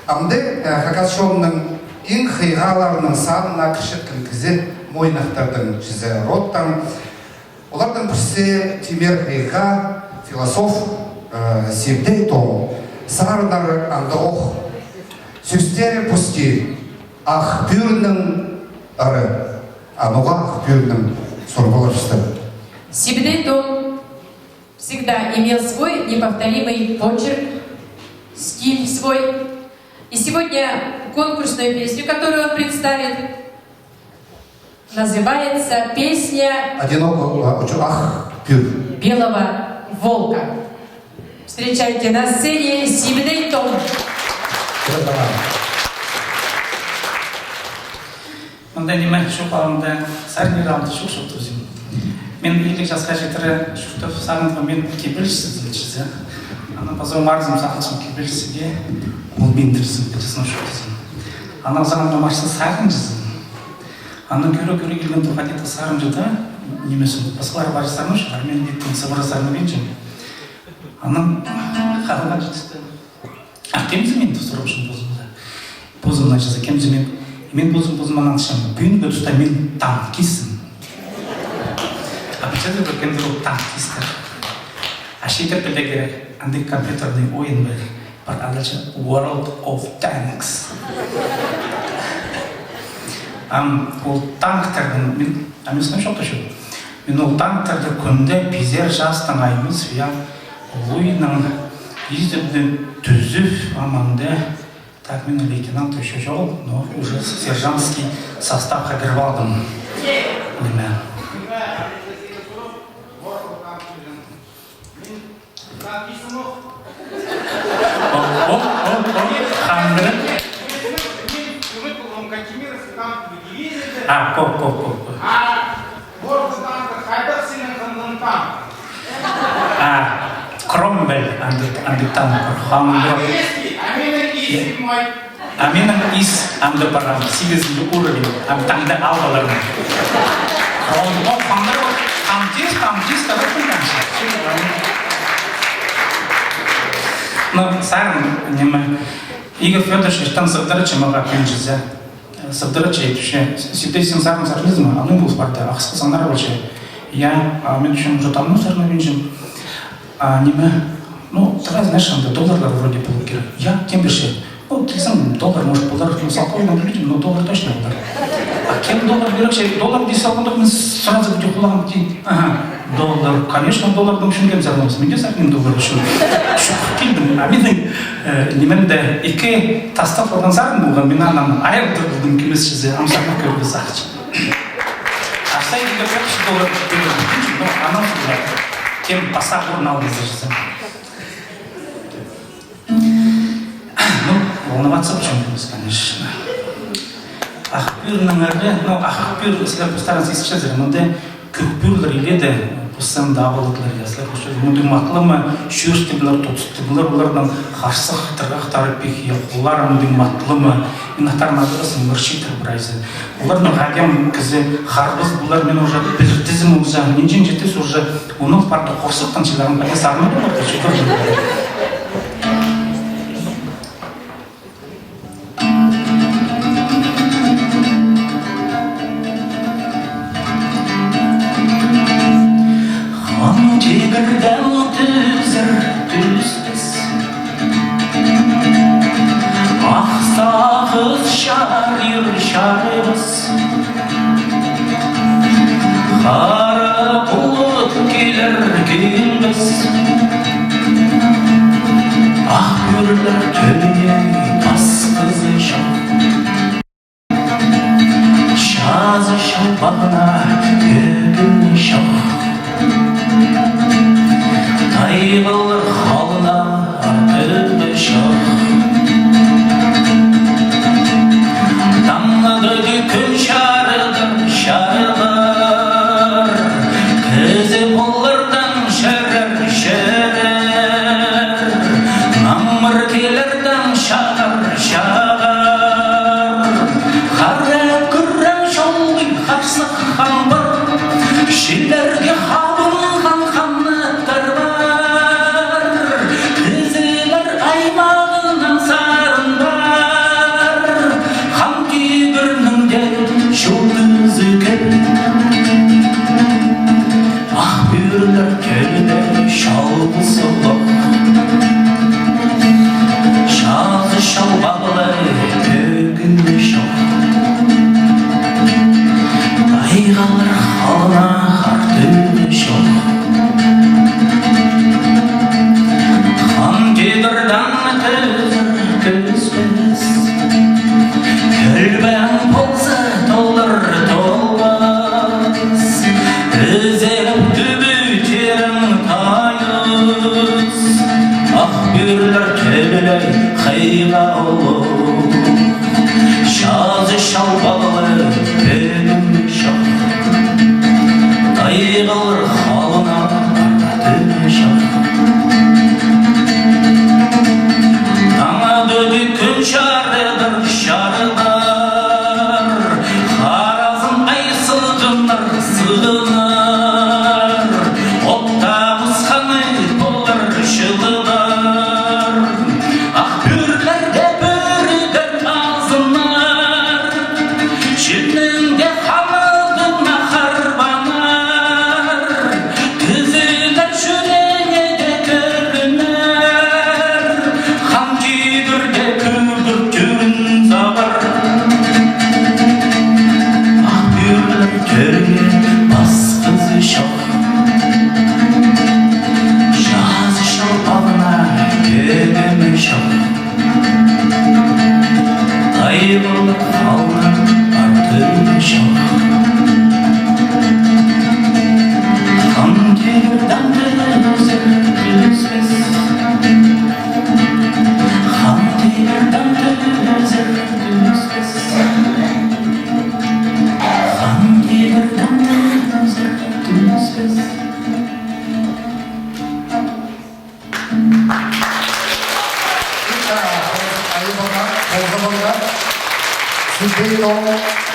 Амды хакасшонның ең хиғаларының санына кішіткілкізі мойнақтардың жүзі роттан. Олардың бірсе Тимер Хиға, философ Севдей Том, сарынар аңды оқ. Сөздері пусти, ақ бүйірінің ары, ануға ақ бүйірінің сұрбылыршты. Севдей Том всегда имел свой неповторимый почерк, стиль свой. И сегодня конкурсную песню, которую он представит, называется песня «Белого волка». Встречайте на сцене Севдей Том. Мен шоқалымда сарниралды шоқ тозым. Мен 50 жасқа жетірі шоқтып сағындығы мен кебілшісіз жетшізі. Ана базар марзым сақылшым кебілшісіге ол бендірсін бітісін шоқтызым. Ана заңында марсы сағын жызым. Ана көрі келген тұқатеті сарын жыда немесін. Басқалары барыстарым шығар, мен еттің сабырасарыны мен жым. Ана қағыға жетісті. Кемзі мен тұсырып үшін бозымда. Бозымна жазы кемзі мен бозым анатышам. Бүйін көтіста мен танкисім. Обычайно көргенде ол танкистер. Шетер білдегі андай компьютерный ойын бар. Бар адалшы World of Tanks. Ол танктердің, мен сынып жоқты шу. Мен ол танктерді күнде пизер жастың айымыз вия ойының ездерді түзіп аманды. Так, мен лейтенант еще жол, но уже сержантский состав кіріп алдым. Кромвель Аменің ис амды барам, 8-ді уровень, амтаңды алғаларым. Қамтиз, но сарым немай Игорь Федорович там Савдорыча мага пенжизе. Савдорыча етуші. Севдей сен сарым сарнизма, аны бұл спарта, ақсқы санар болшы. Я, мен үшін жұтамну сарны пенжим. Неме, тогда знаешь, долларлар вроде был керек. Я кем бешет. $3 может $1, салковым людям, но доллар точно $1. А кем доллар берешь? Доллар здесь салковым сразу где хулагам идти. Ага, доллар. Конечно, доллар дом шунгем зарнос. Мне сарним доллар шун. Шукилдим. А мен неменде ике тастав одан сарн булган. Мен анан айырдырдым кемес шизе. Амсарнак көрді сақчы. А сай деге $5 берді. Но анан суда. Кем паса орын алды зажызым. Волноваться почему, конечно. Ақпүйірінің әрі, ақпүйір, сілер бұстарыңыз ескішезір, мұнда көкпүйірлер еледі, бұстан дабылықлар ясылар көшеді. Мұнда мақылымы шөштігілер, тұтыстығылар, олардан қарсық, тұрғақтары пеке, олар мұнда мақылымы, инақтарын адырысын, мұршитір бірайзы. Олардың ғагем кізі қарбыз, бұлар мен уже біліртізім ұлжа, ненжен жетес уже, оның парты қорсықтан шыларын бәне сарны боларды, шүкір жылдар. Şillerge habılgan kanıtlar var. болсолық жазы шалбаулы төгінді шоқ тайғалар халына артыны шоқ хан кедірдан күзбіз көлбәң болса толыр толбас үзем түбі жерің тайыз ақ бүйірлер төбелей қиға ұлы жазы шалбаулы төгін шоқ тайғалар халына артыны шоқ күн шарыдыр шарыдар қаразым айсылғынар сығынар оттамысқаны болар жылынар ақ бүйірлерде бүрігір азынар жерніңде қамыдың қарбанар түзілер жүрегеде көрінер хан күйдірде басқызы шоқ жазы шалбағына төгімі шоқ тайғылық қалған артыны шоқ хан күйдірдан түзір күзбіз хан күйдірдан түзір күзбіз Сибей